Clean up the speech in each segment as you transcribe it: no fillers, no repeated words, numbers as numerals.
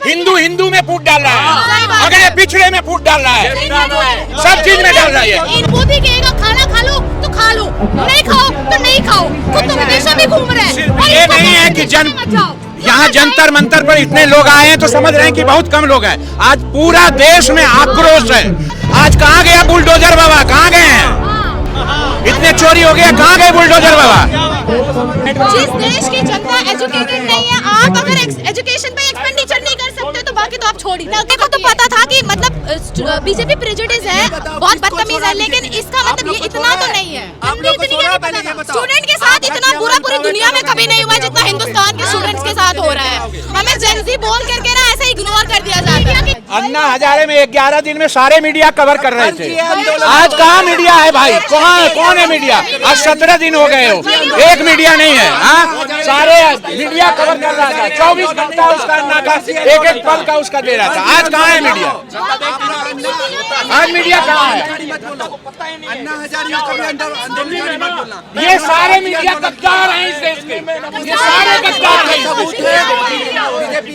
हिंदू हिंदू में फूट डाल रहा है, अगर ये पिछड़े में फूट डाल रहा है, सब चीज में डाल रहा है। मोदी कहेगा खाना खा लो तो खा लो, नहीं खाओ तो नहीं खाओ, खुद तो विदेशों में घूम रहे हैं। ये नहीं है कि यहाँ जंतर मंतर पर इतने लोग आए हैं तो समझ रहे हैं कि बहुत कम लोग हैं। आज पूरा देश में आक्रोश है। आज कहाँ गया बुलडोजर बाबा, कहाँ गए हैं? इतने चोरी हो गया, कहाँ गए बुलडोजर बाबा? जिस देश की जनता एजुकेटेड नहीं है, आप अगर एजुकेशन पे एक्सपेंडिचर नहीं कर सकते तो बाकी तो आप छोड़ ही। देखो तो पता था कि मतलब बीजेपी प्रेजुडिस है, बहुत बदतमीज है, लेकिन इसका मतलब ये इतना तो नहीं है। स्टूडेंट के साथ इतना बुरा पूरी दुनिया में कभी नहीं हुआ जितना हिंदुस्तान के स्टूडेंट्स के साथ हो रहा है। हमें जेनजी बोल करके ना ऐसे इग्नोर कर दिया जाता है। अन्ना हजारे में 11 दिन में सारे मीडिया कवर कर रहे थे। आज कहाँ मीडिया है भाई? कौन है मीडिया? आज 17 दिन हो गए हो, एक मीडिया नहीं है। हाँ, सारे मीडिया कवर कर रहा था, 24 घंटा उसका अन्ना का एक एक पल का उसका दे रहा था। आज कहाँ है मीडिया? आज मीडिया कहाँ है? ये सारे मीडिया गद्दार हैं इस देश के, ये सारे गद्दार हैं।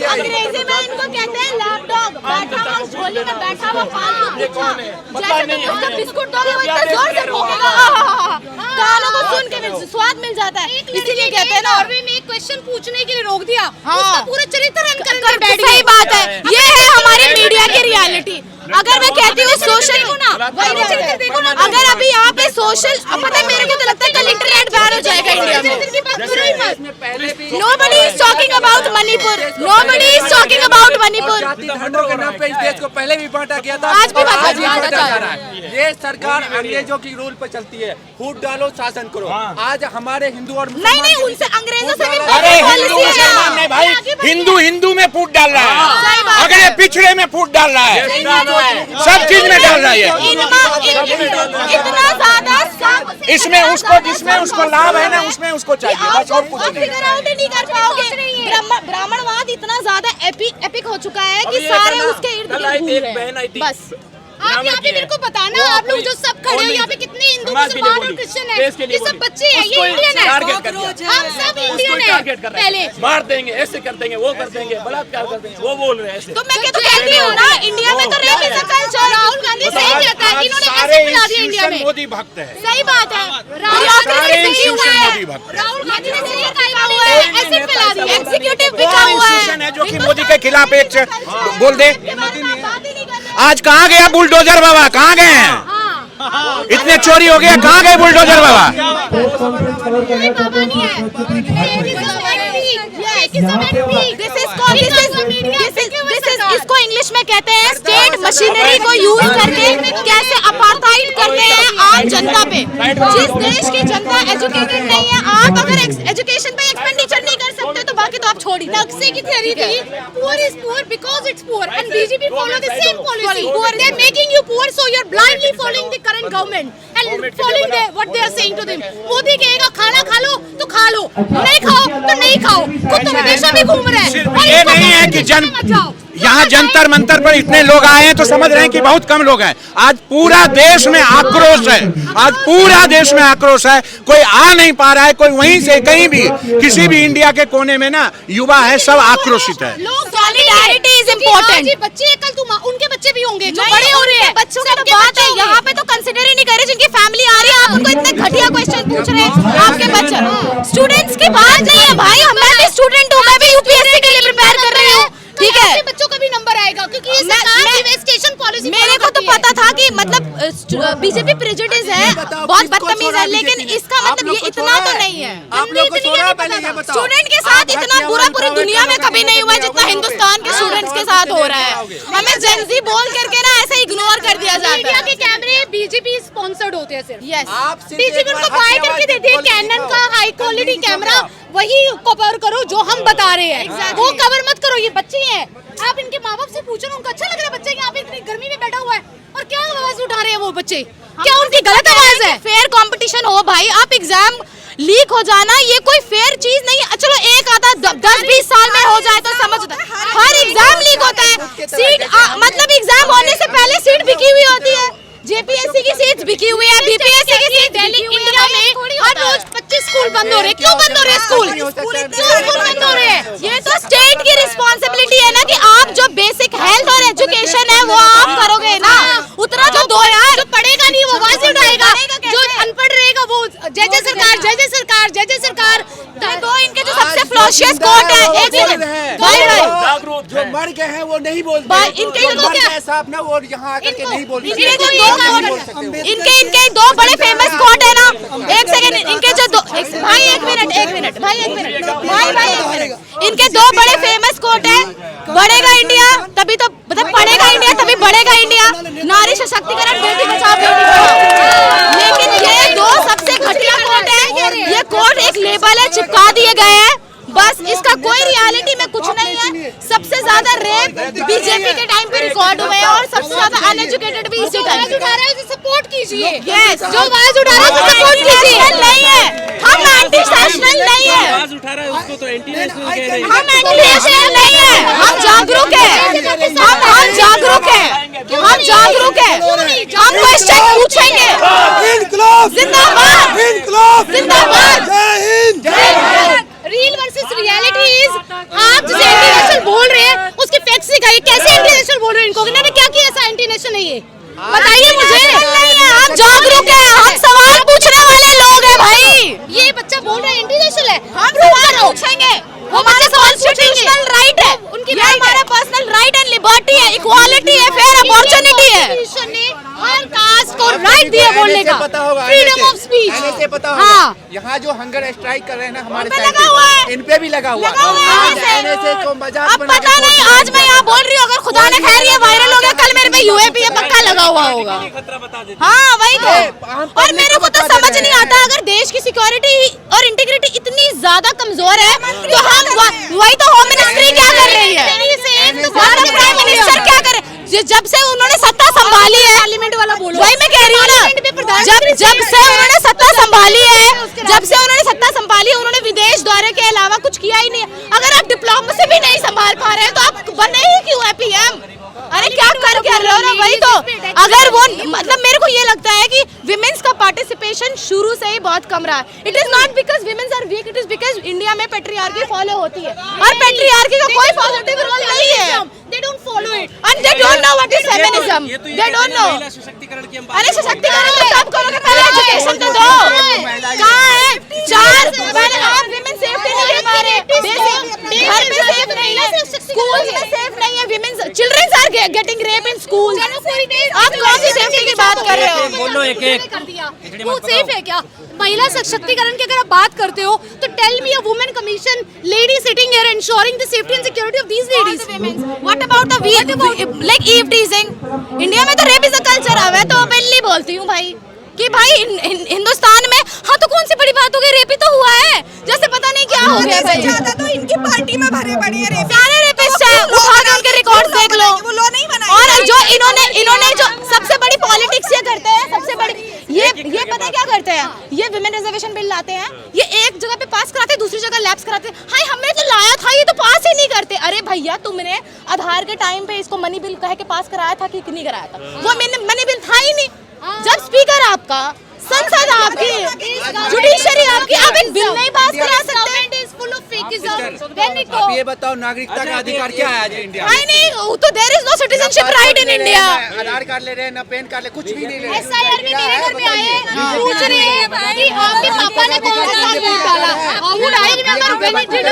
अंग्रेजी में इनको कहते हैं लैपडॉग, बैठा हुआ झोली में बैठा हुआ फालतू बिच्छा, जैसे तुम उसको बिस्कुट दोगे वो इतना जोर से भौंकेगा, कानों को सुन के स्वाद मिल जाता है। इसीलिए कहते हैं ना, नॉर्वे में एक क्वेश्चन पूछने के लिए रोक दिया, उसका पूरा चरित्र कर बैठ गई। सही बात है, ये है हमारे मीडिया की रियलिटी। अगर मैं कहती हूँ सोशल को ना, अगर अभी यहाँ पे सोशल, पता है मेरे को तो लगता है कल इंटरनेट बैन हो जाएगा इंडिया में। Nobody is talking about Manipur, nobody is talking about Manipur. जाति धर्मों के नाम पे इस देश को पहले भी बांटा गया था, आज भी बांटा जा रहा है। ये सरकार अंग्रेजों की रूल पर चलती है, फूट डालो शासन करो। आज हमारे हिंदू और नहीं उनसे अंग्रेजों से भी अरे हिंदू मुसलमान नहीं भाई, हिंदू हिंदू में फूट डाल रहा है, अगर ये पिछड़े में फूट डाल रहा है, सब चीज में डाल रहा है। इतना ज्यादा इसमें उसको जिसमें उसको लाभ है ना उसमें उसको चाहिए, बस और कुछ नहीं। नहीं कर पाओगे। ब्राह्मणवाद इतना ज्यादा एपिक हो चुका है कि सारे उसके इर्द गिर्द घूम रहे हैं। बस आप यहाँ पे मेरे को बताना, आप लोग जो सब खड़े हो यहाँ पे कितने हिंदू मुसलमान और क्रिश्चियन हैं, ये सब बच्चे हैं, ये इंडियन है, हम सब इंडियन हैं। पहले मार देंगे, ऐसे कर देंगे, वो कर देंगे, बलात्कार कर देंगे, वो बोल रहे हैं ऐसे। तो मैं क्या तो कहती हूँ ना, इंडिया में तो रेपिज्म कल्चर, राहुल गांधी सही कहता है, इन्होंने ऐसे फैला दिया इंडिया में। मोदी भक्त है, सही बात है, राहुल गांधी ने सही कहा हुआ है, ऐसे फैला दिया, एग्जीक्यूटिव बिका हुआ है जो कि मोदी के खिलाफ एक बोल दे। आज कहाँ गया बुलडोजर बाबा, कहाँ गए हैं? इतने चोरी हो गया, कहाँ गए बुलडोजर बाबा? इसको इंग्लिश में कहते हैं स्टेट मशीनरी को यूज करके कैसे अपार्थाइड करते हैं आम जनता पे। जिस देश की जनता एजुकेटेड नहीं है, आप अगर एजुकेशन पे एक्सपेंडिचर नहीं कर सकते तो बाकी तो आप छोड़ ही। नक्शे की थ्योरी थी, poor is poor because it's poor and BJP follow the same policy. They are making you poor, so you are blindly following the current government and following what they are saying to them. Modi कहेगा खाना खा लो तो खा लो, नहीं खाओ तो नहीं खाओ, खुद तो विदेशों में घूम रहे हैं। ये नहीं है कि यहाँ जंतर मंतर पर इतने लोग आए हैं तो समझ रहे हैं कि बहुत कम लोग हैं। आज पूरा देश में आक्रोश है, आज पूरा देश में आक्रोश है, कोई आ नहीं पा रहा है, कोई वहीं से कहीं भी किसी भी इंडिया के कोने में ना युवा है, सब आक्रोशित है। Solidarity is important. बच्चे कल तुम उनके बच्चे भी होंगे जो बड़े हो रहे हैं, बच्चों का तो बात है, यहाँ पे तो कंसिडर ही नहीं कर रहे जिनकी फैमिली आ रही है, आप उनको इतने घटिया क्वेश्चन पूछ रहे हैं। आपके बच्चे स्टूडेंट्स की बात नहीं है भाई, मैं भी स्टूडेंट हूँ, मैं भी यूपीएससी के लिए प्रिपेयर कर रही हूँ, ठीक है, बच्चों का भी नंबर आएगा क्योंकि ये सरकार पॉलिसी। मेरे को तो पता था कि मतलब बीजेपी प्रेजुडिस है, बहुत बदतमीज है, लेकिन इसका मतलब ये इतना तो नहीं है। स्टूडेंट के साथ इतना बुरा पूरी दुनिया में कभी नहीं हुआ जितना हिंदुस्तान के स्टूडेंट्स के साथ हो रहा है। हमें जेनजी बोल करके ना ऐसे इग्नोर कर दिया जाता है। इंडिया के कैमरे बीजेपी स्पॉन्सर्ड होते हैं सिर्फ। यस, बीजेपी उनको बाय करके देती है, कैनन का हाई क्वालिटी कैमरा वही कवर करो जो हम बता रहे हैं, वो कवर मत करो। ये बच्चे हैं, आप इनके माँ बाप से पूछो ना, उनको अच्छा लग रहा है बच्चे यहाँ पे इतनी गर्मी में बैठा हुआ है और क्या आवाज उठा रहे हैं वो बच्चे, क्या उनकी गलत आवाज है? फेयर कंपटीशन हो भाई, आप एग्जाम लीक हो जाना ये कोई फेयर चीज नहीं है। चलो एक आधा 10-20 साल में हो जाए तो समझता है, हर एग्जाम लीक होता है। सीट मतलब एग्जाम होने से पहले सीट बिकी हुई होती है, जेपीएससी की सीट्स बिकी हुई है, बीपीएससी की सीट दिल्ली इंडिया में हर रोज 25 स्कूल बंद हो रहे हैं। क्यों बंद हो रहे हैं स्कूल? क्यों स्कूल बंद हो रहे हैं? ये तो स्टेट की रिस्पॉन्सिबिलिटी है ना कि आप जो रिजर्वेशन है वो आप करोगे ना, उतना तो दो यार। जो पढ़ेगा नहीं वो आवाज उठाएगा, जो अनपढ़ रहेगा वो जय जय सरकार जय जय सरकार जय जय सरकार। दो इनके जो सबसे फ्लॉशियस कोट है, एक मिनट भाई जो मर गए हैं वो नहीं बोलते, इनके मर गए साहब ना वो यहाँ आकर के नहीं बोलते। इनके दो बड़े फेमस कोट है ना, एक सेकंड, इनके जो दो भाई एक मिनट भाई एक मिनट, इनके दो बड़े फेमस कोट है, बढ़ेगा इंडिया तभी तो मतलब पढ़ेगा इंडिया तभी बढ़ेगा इंडिया, नारी सशक्तिकरण, बेटी बचाओ बेटी पढ़ाओ। लेकिन ये दो सबसे घटिया कोट है, ये कोट एक लेबल है, चिपका दिए गए हैं बस, इसका कोई रियलिटी में कुछ नहीं है। सबसे ज्यादा रेप बीजेपी के टाइम पे रिकॉर्ड हुए हैं और सबसे ज्यादा अनएजुकेटेड भी इसी टाइम उठा रहे हैं, सपोर्ट कीजिए। यस, जो आवाज उठा रहा है सपोर्ट कीजिए। नहीं है, हम एंटी नेशनल नहीं है, आवाज उठा रहा है उसको तो एंटी नेशनल कह रहे हैं। हम एंटी नेशनल नहीं है, हम जागरूक है, हम जागरूक है, हम जागरूक है, हम क्वेश्चन पूछेंगे। जिंदाबाद जिंदाबाद जय Hind. Real versus reality is, आप जिसे एंटी नेशनल बोल रहे हैं उसकी फैक्ट्स दिखाइए, कैसे एंटी नेशनल बोल रहे हैं, इनको इन्होंने क्या किया ऐसा एंटी नेशनल है ये बताइए मुझे। नहीं है, हम जागरूक है, हम सवाल पूछने वाले लोग हैं भाई। ये बच्चा बोल रहा है एंटी नेशनल है, हम सवाल पूछेंगे, वो बच्चा सवाल पूछेंगे, राइट है उनकी, हमारा पर्सनल राइट एंड लिबर्टी है, इक्वालिटी है, फेयर अपॉर्चुनिटी है, हर कास्ट को राइट दिया बोलने का, फ्रीडम ऑफ स्पीच। पता होगा यहाँ जो हंगर स्ट्राइक कर रहे हैं ना हमारे लगा हुआ है, इन पे भी लगा हुआ है। अब पता नहीं, आज मैं यहाँ बोल रही हूँ, अगर खुदा ने खैर ये वायरल हो गया, कल मेरे पे यूएपी है पक्का लगा हुआ होगा। हाँ वही तो, और मेरे को तो समझ नहीं आता, अगर देश की सिक्योरिटी और इंटीग्रिटी इतनी ज्यादा कमजोर है तो हम वही तो होम मिनिस्ट्री क्या कर रही है, प्राइम मिनिस्टर क्या कर रहे हैं, जब से उन्होंने सत्ता संभाली है, पार्लियामेंट वाला बोलो, वही मैं कह रही हूँ ना, जब से उन्होंने सत्ता संभाली है, उन्होंने विदेश दौरे के अलावा कुछ किया ही नहीं है। अगर आप डिप्लोमेसी भी नहीं संभाल पा रहे हैं तो आप बने ही क्यों है पीएम? अरे क्या कर रहे हो ना, वही तो। अगर वो मतलब मेरे को ये लगता है कि विमेंस का पार्टिसिपेशन शुरू से ही बहुत कम रहा है। It is not because womens are weak, it is because India में पेट्रियार्की फॉलो होती है और पेट्रियार्की का कोई पॉजिटिव रोल नहीं है। They don't follow it and they don't know what is feminism. They don't know. अरे सशक्तिकरण तो तब करोगे, पहले एजुकेशन तो दो। कहाँ है? चार पहले आप विमेन सेफ्टी नहीं है, हमारे घर में सेफ नहीं है, स्कूल में सेफ नहीं है, women childrens are getting rape in school. आप कौन सी सेफ्टी की बात कर रहे हो? बोलो एक एक वो सेफ है क्या? महिला सशक्तिकरण की अगर आप बात करते हो तो tell me a women commission lady sitting here ensuring the safety and security of these ladies. What about the like eve teasing? India में तो रेप इज अ कल्चर है, तो ओपनली बोलती हूँ भाई कि भाई हिंदुस्तान में हाँ तो कौन सी बड़ी बात हो गई, रेप ही तो हुआ है, जैसे पता नहीं क्या हो गया भाई। ज्यादा तो इनकी पार्टी में भरे पड़े हैं रेप, सारे रेपिस्ट है, उठा के उनके रिकॉर्ड देख लो। वो लॉ नहीं बनाया, और जो इन्होंने जो सबसे बड़ी पॉलिटिक्स ये करते हैं, सबसे बड़ी ये पता क्या करते हैं, ये विमेन रिजर्वेशन बिल लाते हैं, ये एक जगह पे पास कराते हैं, दूसरी जगह लैप्स कराते हैं। हाय हमने तो लाया था, ये तो पास ही नहीं करते। अरे भैया तुमने आधार के टाइम पे इसको मनी बिल कह के पास कराया था कि नहीं कराया था? वो मनी बिल था ही नहीं। जब स्पीकर आपका, संसद आपकी, जुडिशरी आपकी, आप एक बिल नहीं पास करा सकते। आप ये बताओ नागरिकता का अधिकार क्या है आज इंडिया में? नहीं तो there is no citizenship right in India. Aadhaar card ले रहे हैं ना, पैन कार्ड ले, कुछ भी नहीं ले रहे। एसआईआर भी मेरे घर पे आए, पूछ रहे हैं भाई आपके पापा ने कौन सा बिल डाला? Would I remember when it did.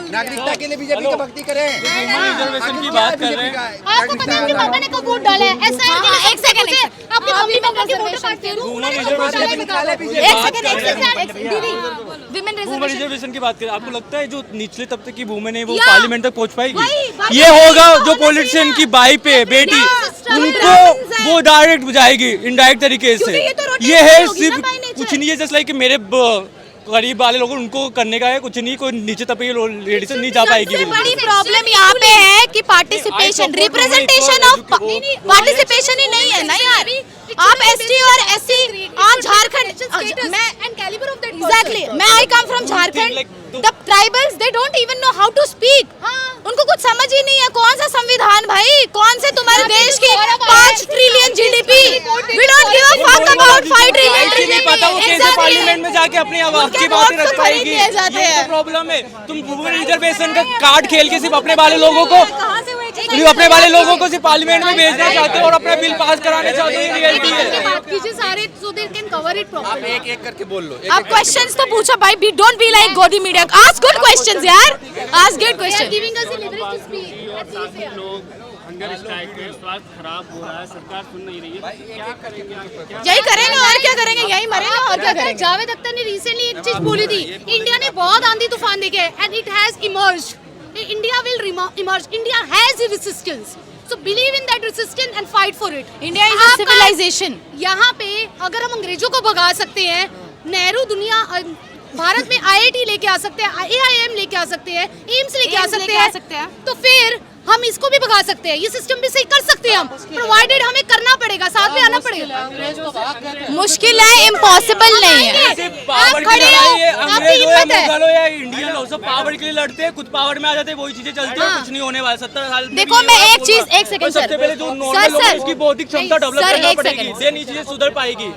नागरिकता के लिए बीजेपी का भक्ति करें। रिजर्वेशन की बात कर रहे हैं, आपको पता है आपके पापा ने कब वोट डाला है? एसआईआर के लिए एक सेकंड, आपके मम्मी पापा के वोटर कार्ड दे दूं, उन्होंने कब वोट डाला है? एक सेकंड दीदी, विमेन रिजर्वेशन की बात करें, आपको लगता है जो निचले तबके की वुमेन है वो पार्लियामेंट तक पहुंच पाएगी? ये होगा जो पॉलिटिशियन की बाई पे बेटी, उनको वो डायरेक्ट जाएगी इनडायरेक्ट तरीके से। ये है सिर्फ कुछ नहीं है, जस्ट लाइक मेरे गरीब वाले लोग उनको करने का है, कुछ नहीं, कोई नीचे तबके लेडीज नहीं जा पाएगी। सबसे बड़ी प्रॉब्लम यहाँ पे है कि पार्टिसिपेशन, रिप्रेजेंटेशन ऑफ पार्टिसिपेशन ही नहीं है ना यार। आप एसटी और एससी आज झारखंड, एग्जैक्टली मैं I come from Jharkhand, the tribals they don't even know how to speak, उनको कुछ समझ ही नहीं है। कौन सा संविधान भाई, कौन से तुम्हारे देश की 5 trillion GDP, we don't give a fuck about 5 trillion नहीं पता वो कैसे पार्लियामेंट में जाके अपनी आवाज की बातें रख पाएगी। ये प्रॉब्लम है, तुम वुमेन रिजर्वेशन का कार्ड खेल के सिर्फ अपने वाले लोगों को अपने वाले लोगों को सिर्फ पार्लियामेंट में भेजना चाहते हो और अपना बिल पास कराने चाहते हो, ये रियलिटी है। बात कीजिए सारे so they can cover it आप properly. एक एक करके बोल लो। आप क्वेश्चंस तो पूछो भाई, बी डोंट बी लाइक गोदी मीडिया, आस्क गुड क्वेश्चंस यार, ask good question. Giving us the leverage to speak. लोग हंगर स्ट्राइक में, स्वास्थ्य खराब हो रहा है, सरकार सुन नहीं रही है, क्या करेंगे? यही करेंगे और क्या करेंगे, यही मरेंगे और क्या करेंगे। जावेद अख्तर ने रिसेंटली एक चीज बोली थी, इंडिया ने बहुत आंधी तूफान देखे and it has emerged, India will emerge, India has resistance, so believe in that resistance and fight for it. India is a civilisation. यहाँ पे अगर हम अंग्रेजों को भगा सकते हैं, नेहरू दुनिया भारत में IIT लेके आ सकते हैं, AIM लेके आ सकते हैं, एम्स लेके आ सकते हैं, तो फिर हम इसको भी भगा सकते हैं, ये सिस्टम भी सही कर सकते हैं हम, प्रोवाइडेड हमें करना पड़ेगा, साथ में आना पड़ेगा। मुश्किल है, इम्पॉसिबल नहीं है। पावर आप खड़े हो, आपकी हिम्मत है। या इंडियन लोग सब पावर के लिए लड़ते हैं, खुद पावर में आ जाते हैं, वही चीजें चलती है, कुछ नहीं होने वाला। 70 साल देखो मैं एक चीज, एक सेकंड सर, सबसे पहले जो नॉर्मल लोग हैं, उसकी बौद्धिक क्षमता डेवलप करना पड़ेगी, देन ये चीजें सुधर पाएगी।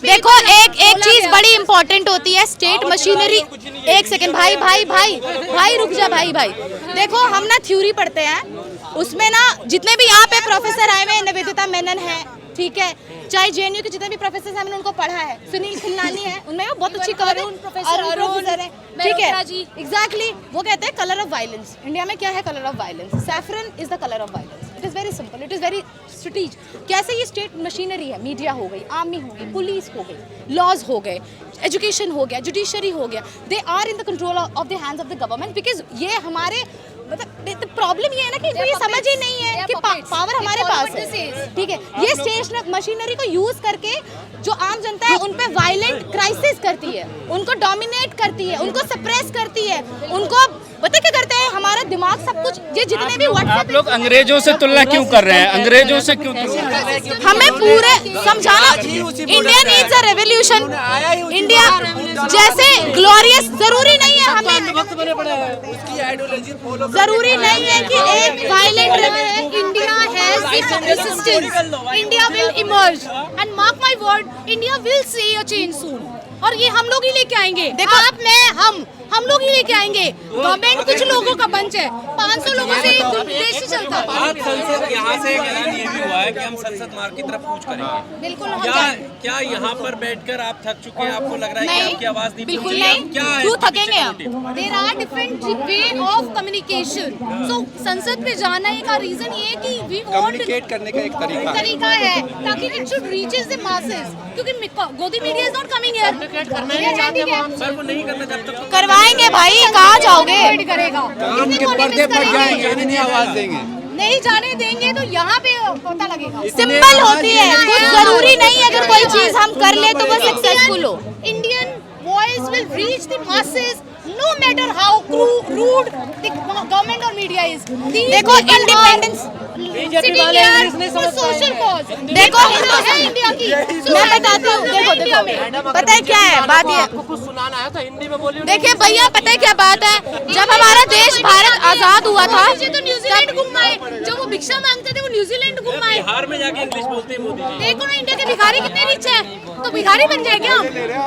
देखो एक चीज बड़ी इंपॉर्टेंट होती है, स्टेट मशीनरी। एक सेकंड भाई रुक जा भाई। देखो हम ना थ्योरी पढ़ते हैं, उसमें ना जितने भी यहाँ पे प्रोफेसर आए हुए, निवेदिता मेनन है, ठीक है, चाहे JNU के जितने भी प्रोफेसर हैं मैंने उनको पढ़ा है, सुनील खिलनानी है, उनमें वो बहुत अच्छी कवर है, प्रोफेसर है, ठीक है, एग्जैक्टली। वो कहते हैं कलर ऑफ वायलेंस। इंडिया में क्या है colour of violence? Saffron is the colour of violence. It is very simple, it is very strategic. कैसे ये स्टेट मशीनरी है, मीडिया हो गई, आर्मी हो गई, पुलिस हो गई, लॉज हो गए, एजुकेशन हो गया, जुडिशरी हो गया, they are in the control of the hands of the government, because ये हमारे मतलब प्रॉब्लम ये है ना कि ये समझ ही नहीं है कि पावर हमारे पास है, ठीक है। ये स्टेट मशीनरी को यूज करके जो आम जनता है उन पे वायलेंट क्राइसिस करती है, उनको डोमिनेट करती है, उनको सप्रेस करती है, उनको पता क्या करते हैं, हमारा दिमाग सब कुछ, ये जितने भी आप लोग अंग्रेजों से तुलना क्यों कर रहे हैं? अंग्रेजों से क्यों तुलना? हमें पूरे समझाना, India needs a revolution. India जैसे ग्लोरियस जरूरी नहीं है, हमें जरूरी नहीं है कि एक वायलेंट रहे। India has resistance, India will emerge and mark my word, India will see a change soon. और ये हम लोग ही लेके आएंगे, देखो आप, मैं, हम लोग ही लेके आएंगे। गवर्नमेंट कुछ लोगों का पंच है, 500 लोगों से देश ही चलता है। आज संसद यहाँ से एक ऐलान ये भी हुआ है कि हम संसद मार्ग की तरफ कूच करेंगे। बिल्कुल क्या यहाँ पर बैठकर आप थक चुके हैं? आपको लग रहा है कि आपकी आवाज नहीं बिल्कुल पहुंची? नहीं, क्या है क्यों थकेंगे हम? There are different way of communication, so संसद में जाने का रीजन ये है कि वी वांट कम्युनिकेट करने का एक तरीका है ताकि it should reaches the masses, क्योंकि गोदी media is not coming here. Sir वो नहीं करना जब तक करवाएंगे भाई, कहाँ जाओगे? करेगा उनके पर्दे पर जाएंगे, इतनी आवाज देंगे, नहीं जाने देंगे तो यहाँ पे पता लगेगा। सिंपल होती है, कुछ जरूरी नहीं है अगर कोई चीज हम कर ले तो वो सक्सेसफुल हो। Indian voice will reach the masses no matter how rude the government or media is. देखो independence sitting here for social cause, देखो है इंडिया की। मैं बताती हूँ, देखो पता है क्या है बात, ये कुछ सुनाना है तो हिंदी में बोलिए। देखिए भैया, पता है क्या बात है, जब हमारा देश भारत आजाद हुआ था तो न्यूजीलैंड घूम आए, जब वो भिक्षा मांगते थे वो न्यूजीलैंड घूम आए। बिहार में जाके इंग्लिश बोलते हैं मोदी जी। देखो ना इंडिया के भिखारी कितने रिच है, तो भिखारी बन जाए क्या हम?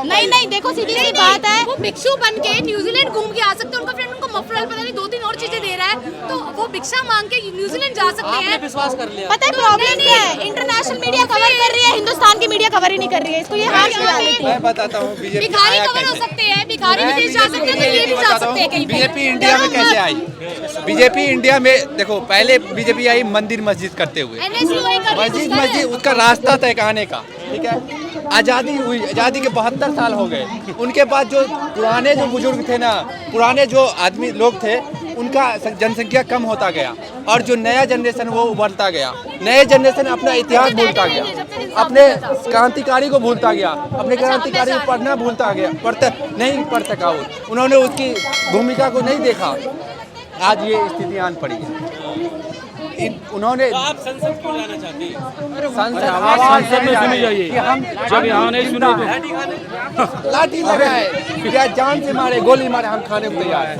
नहीं, देखो सीधी सी बात है, वो भिक्षु बन के न्यूजीलैंड घूम के आ सकते हैं, उनका फ्रेंड उनको मफरल पता नहीं 2-3 और चीजें दे रहा है, तो वो भिक्षा मांग के न्यूजीलैंड जा सकते हैं। विश्वास कर लिया। पता है प्रॉब्लम क्या है, इंटरनेशनल मीडिया कवर कर रही है, हिंदुस्तान की मीडिया कवर ही नहीं कर रही है, इसको ये हार्श रियलिटी। मैं बताता हूँ भिखारी कवर हो सकते हैं, भिखारी विदेश जा सकते हैं, तो ये भी जा सकते हैं कहीं पे। बीजेपी इंडिया में कैसे आई? बीजेपी इंडिया में देखो, पहले बीजेपी आई मंदिर मस्जिद करते हुए, मस्जिद उसका रास्ता तय आने का, ठीक है। आज़ादी हुई, आज़ादी के 72 साल हो गए, उनके बाद जो पुराने जो बुजुर्ग थे ना, पुराने जो आदमी लोग थे, उनका जनसंख्या कम होता गया और जो नया जनरेशन वो उभरता गया। नए जनरेशन अपना इतिहास भूलता गया, अपने क्रांतिकारी को भूलता गया, अपने क्रांतिकारी को पढ़ना भूलता गया, नहीं पढ़ सका वो, उन्होंने उसकी भूमिका को नहीं देखा, आज ये स्थिति आन पड़ी है। उन्होंने तो आप संसद क्यों जाना चाहते हैं? संसद में सुनी जाइए कि हम जब यहाँ नहीं सुने तो लाठी लगाए या जान से मारे, गोली मारे, हम खाने को तैयार हैं।